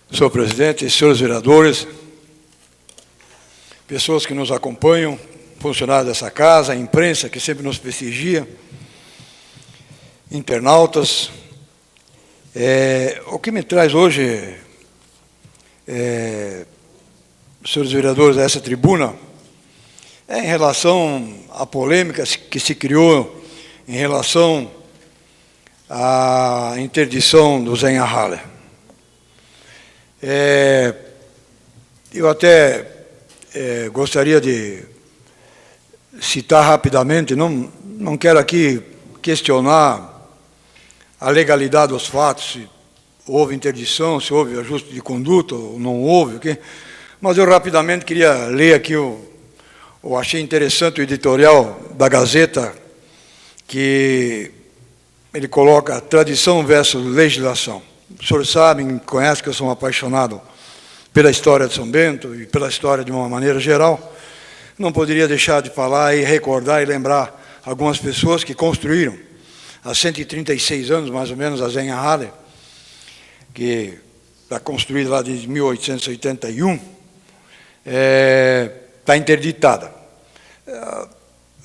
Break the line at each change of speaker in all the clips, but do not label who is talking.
Senhor presidente, senhores vereadores, pessoas que nos acompanham, funcionários dessa casa, a imprensa que sempre nos prestigia, internautas, o que me traz hoje, senhores vereadores, a essa tribuna, é em relação à polêmica que se criou em relação à interdição do Zenha Haller. Eu até gostaria de citar rapidamente, não quero aqui questionar a legalidade dos fatos, se houve interdição, se houve ajuste de conduta ou não houve, mas eu rapidamente queria ler aqui, eu achei interessante o editorial da Gazeta, que ele coloca tradição versus legislação. Os senhores sabem, conhecem que eu sou um apaixonado pela história de São Bento e pela história de uma maneira geral. Não poderia deixar de falar e recordar e lembrar algumas pessoas que construíram, há 136 anos, mais ou menos, a Zenha Haller, que está construída lá desde 1881, está interditada.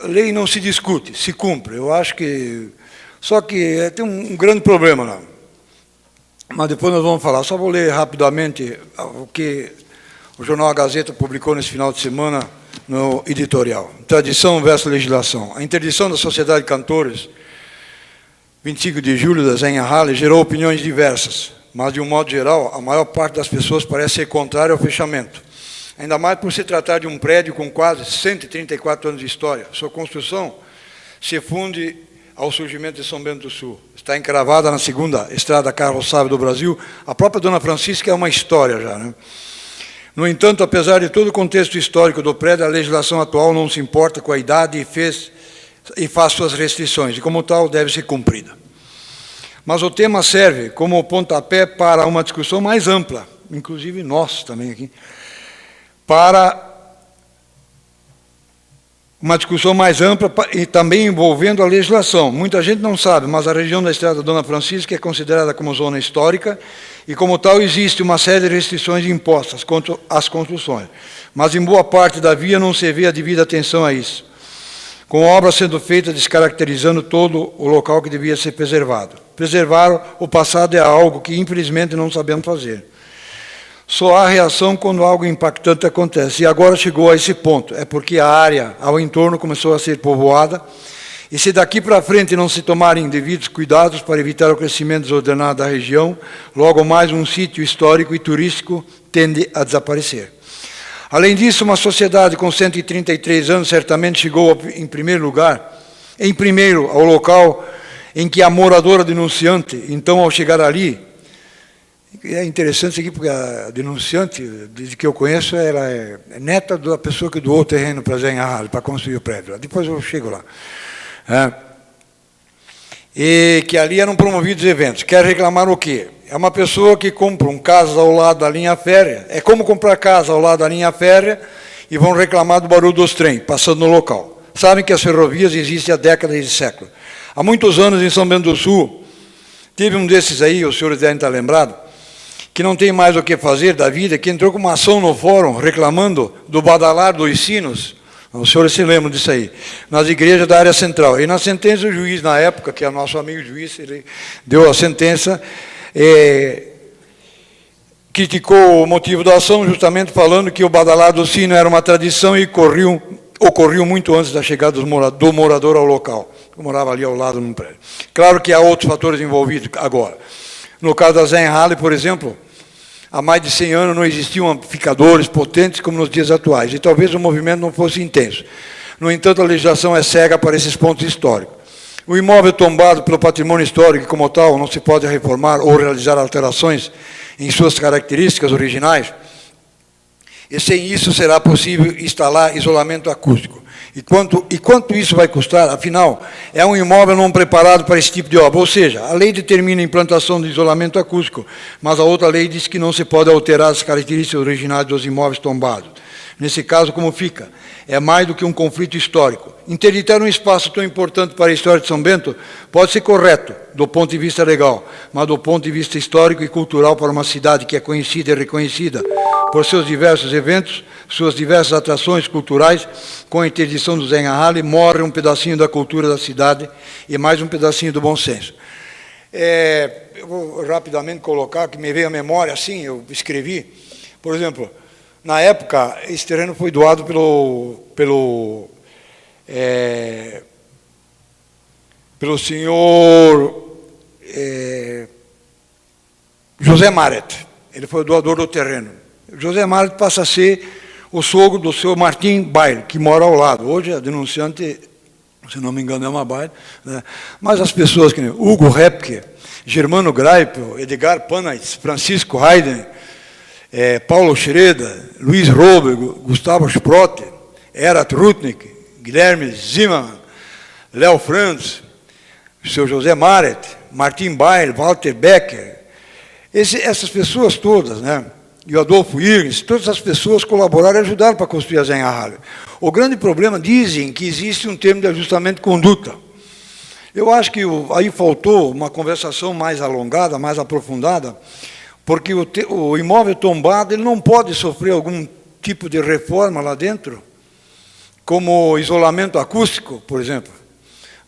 A lei não se discute, se cumpre. Eu acho que... Só que tem um grande problema lá. Mas depois nós vamos falar. Só vou ler rapidamente o que o jornal A Gazeta publicou nesse final de semana no editorial. Tradição versus legislação. A interdição da Sociedade de Cantores, 25 de julho, da Zenha Haller, gerou opiniões diversas, mas, de um modo geral, a maior parte das pessoas parece ser contrária ao fechamento. Ainda mais por se tratar de um prédio com quase 134 anos de história. Sua construção se funde ao surgimento de São Bento do Sul. Está encravada na segunda estrada carroçável do Brasil. A própria Dona Francisca é uma história já, né? No entanto, apesar de todo o contexto histórico do prédio, a legislação atual não se importa com a idade e faz suas restrições, e como tal deve ser cumprida. Mas o tema serve como pontapé para uma discussão mais ampla, inclusive nós também aqui, para uma discussão mais ampla e também envolvendo a legislação. Muita gente não sabe, mas a região da Estrada Dona Francisca é considerada como zona histórica e, como tal, existe uma série de restrições impostas quanto às construções. Mas, em boa parte da via, não se vê a devida atenção a isso, com obras sendo feitas descaracterizando todo o local que devia ser preservado. Preservar o passado é algo que, infelizmente, não sabemos fazer. Só há reação quando algo impactante acontece. E agora chegou a esse ponto. É porque a área ao entorno começou a ser povoada. E se daqui para frente não se tomarem devidos cuidados para evitar o crescimento desordenado da região, logo mais um sítio histórico e turístico tende a desaparecer. Além disso, uma sociedade com 133 anos certamente chegou em primeiro ao local em que a moradora denunciante, então, ao chegar ali, é interessante isso aqui, porque a denunciante, desde que eu conheço, ela é neta da pessoa que doou o terreno para Zenha Haller, para construir o prédio. Depois eu chego lá. E que ali eram promovidos eventos. Quer reclamar o quê? É uma pessoa que compra um casa ao lado da linha férrea. É como comprar casa ao lado da linha férrea e vão reclamar do barulho dos trens, passando no local. Sabem que as ferrovias existem há décadas e séculos. Há muitos anos, em São Bento do Sul, teve um desses aí, os senhores devem estar lembrados, que não tem mais o que fazer da vida, que entrou com uma ação no fórum reclamando do badalar dos sinos, os senhores se lembram disso aí, nas igrejas da área central. E na sentença, o juiz, na época, que é nosso amigo juiz, ele deu a sentença, criticou o motivo da ação, justamente falando que o badalar do sino era uma tradição e ocorreu muito antes da chegada do morador ao local. Eu morava ali ao lado num prédio. Claro que há outros fatores envolvidos agora. No caso da Zenha Haller, por exemplo, há mais de 100 anos não existiam amplificadores potentes como nos dias atuais, e talvez o movimento não fosse intenso. No entanto, a legislação é cega para esses pontos históricos. O imóvel tombado pelo patrimônio histórico, como tal, não se pode reformar ou realizar alterações em suas características originais, e sem isso será possível instalar isolamento acústico. E quanto isso vai custar? Afinal, é um imóvel não preparado para esse tipo de obra. Ou seja, a lei determina a implantação de isolamento acústico, mas a outra lei diz que não se pode alterar as características originais dos imóveis tombados. Nesse caso, como fica? É mais do que um conflito histórico. Interditar um espaço tão importante para a história de São Bento pode ser correto, do ponto de vista legal, mas do ponto de vista histórico e cultural para uma cidade que é conhecida e reconhecida por seus diversos eventos, suas diversas atrações culturais, com a interdição do Zen Ahali, morre um pedacinho da cultura da cidade e mais um pedacinho do bom senso. Eu vou rapidamente colocar, que me veio à memória, assim, eu escrevi, por exemplo, na época, esse terreno foi doado pelo senhor José Maret. Ele foi o doador do terreno. José Maret passa a ser o sogro do senhor Martim Baile, que mora ao lado. Hoje a denunciante, se não me engano, é uma Baile, né? Mas as pessoas que nem Hugo Repke, Germano Greipel, Edgar Panaytz, Francisco Haydn, Paulo Schroeder, Luiz Robe, Gustavo Sprotte, Erat Rutnik, Guilherme Zimmermann, Léo Franz, o seu José Maret, Martim Baile, Walter Becker, essas pessoas todas, né? E o Adolfo Irnes, todas as pessoas colaboraram e ajudaram para construir a Zen Ahali. O grande problema, dizem que existe um termo de ajustamento de conduta. Eu acho que aí faltou uma conversação mais alongada, mais aprofundada, porque o imóvel tombado ele não pode sofrer algum tipo de reforma lá dentro, como isolamento acústico, por exemplo,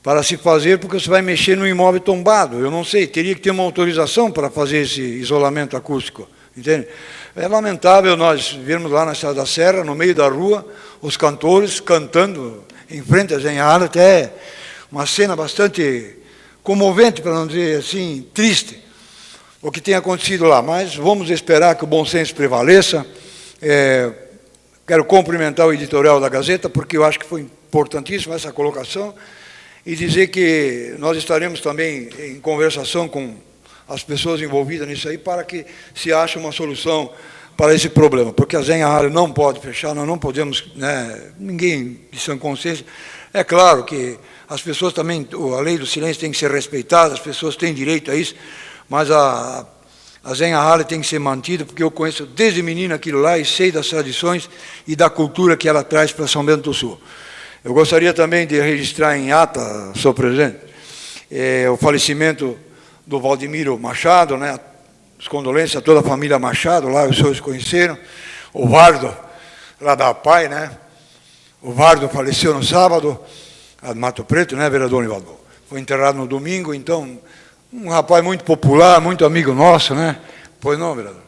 para se fazer, porque você vai mexer no imóvel tombado. Eu não sei, teria que ter uma autorização para fazer esse isolamento acústico, entende? É lamentável nós vermos lá na Estrada da Serra, no meio da rua, os cantores cantando em frente a Zen Ahali, até uma cena bastante comovente, para não dizer assim, triste, o que tem acontecido lá. Mas vamos esperar que o bom senso prevaleça. Quero cumprimentar o editorial da Gazeta, porque eu acho que foi importantíssima essa colocação, e dizer que nós estaremos também em conversação com as pessoas envolvidas nisso aí, para que se ache uma solução para esse problema, porque a Zen Ahali não pode fechar, nós não podemos, né, ninguém de sã consciência. É claro que as pessoas também, a lei do silêncio tem que ser respeitada, as pessoas têm direito a isso, mas a Zen Ahali tem que ser mantida, porque eu conheço desde menino aquilo lá e sei das tradições e da cultura que ela traz para São Bento do Sul. Eu gostaria também de registrar em ata, senhor presidente, o falecimento do Valdemiro Machado, né? As condolências a toda a família Machado, lá os senhores conheceram, o Vardo, lá da PAI, né? O Vardo faleceu no sábado, a Mato Preto, né, vereador Nivaldo? Foi enterrado no domingo, então, um rapaz muito popular, muito amigo nosso, né? Pois não, vereador?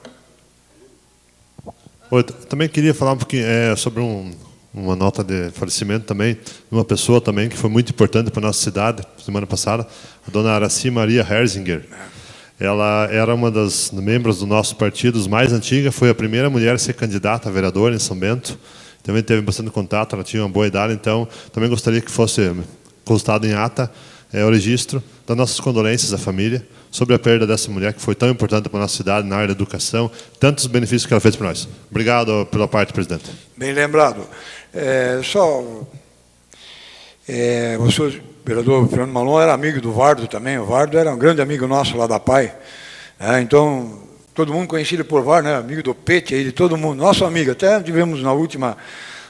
Eu também queria falar um pouquinho sobre uma nota de falecimento também, de uma pessoa também que foi muito importante para a nossa cidade, semana passada, a dona Araci Maria Herzinger. Ela era uma das membros do nosso partido, os mais antiga, foi a primeira mulher a ser candidata a vereadora em São Bento. Também teve bastante contato, ela tinha uma boa idade, então também gostaria que fosse constado em ata o registro das nossas condolências à família sobre a perda dessa mulher que foi tão importante para a nossa cidade na área da educação, tantos benefícios que ela fez para nós. Obrigado pela parte, presidente.
Bem lembrado. O senhor vereador Fernando Malon era amigo do Vardo também. O Vardo era um grande amigo nosso lá da PAI. Então, todo mundo conhecido por Vardo, né? Amigo do Pete, aí, de todo mundo. Nosso amigo. Até tivemos na última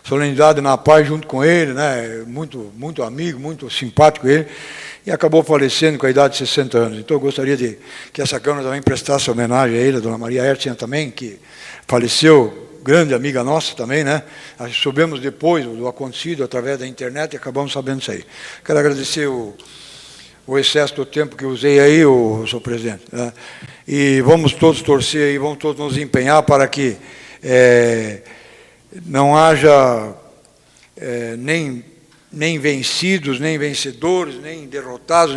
solenidade na PAI junto com ele, né? Muito, muito amigo, muito simpático ele. E acabou falecendo com a idade de 60 anos. Então, eu gostaria que essa Câmara também prestasse homenagem a ele, a dona Maria Hertzia também, que faleceu, grande amiga nossa também, né? Soubemos depois do acontecido, através da internet, e acabamos sabendo isso aí. Quero agradecer o excesso do tempo que usei aí, senhor presidente, né? E vamos todos torcer aí, vamos todos nos empenhar para que não haja nem vencidos, nem vencedores, nem derrotados,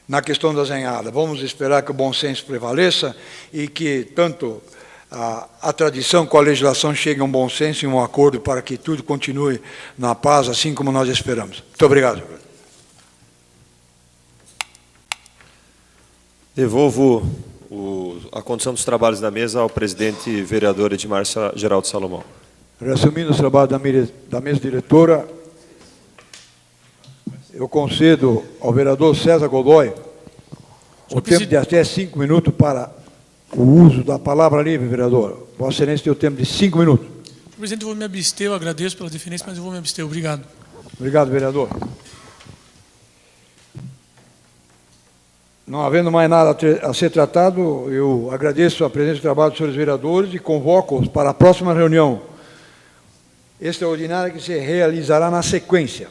na questão da Zen Ahali. Vamos esperar que o bom senso prevaleça e que tanto a tradição com a legislação chegue a um bom senso e um acordo para que tudo continue na paz, assim como nós esperamos. Muito obrigado.
Devolvo a condução dos trabalhos da mesa ao presidente vereador Edmar Geraldo Salomão.
Reassumindo os trabalhos da mesa diretora, eu concedo ao vereador César Godoy o tempo de até 5 minutos para o uso da palavra livre, vereador. Vossa Excelência tem o tempo de 5 minutos.
Presidente, eu vou me abster, eu agradeço pela deferência, mas eu vou me abster. Obrigado.
Obrigado, vereador. Não havendo mais nada a ser tratado, eu agradeço a presença e trabalho dos senhores vereadores e convoco-os para a próxima reunião extraordinária que se realizará na sequência.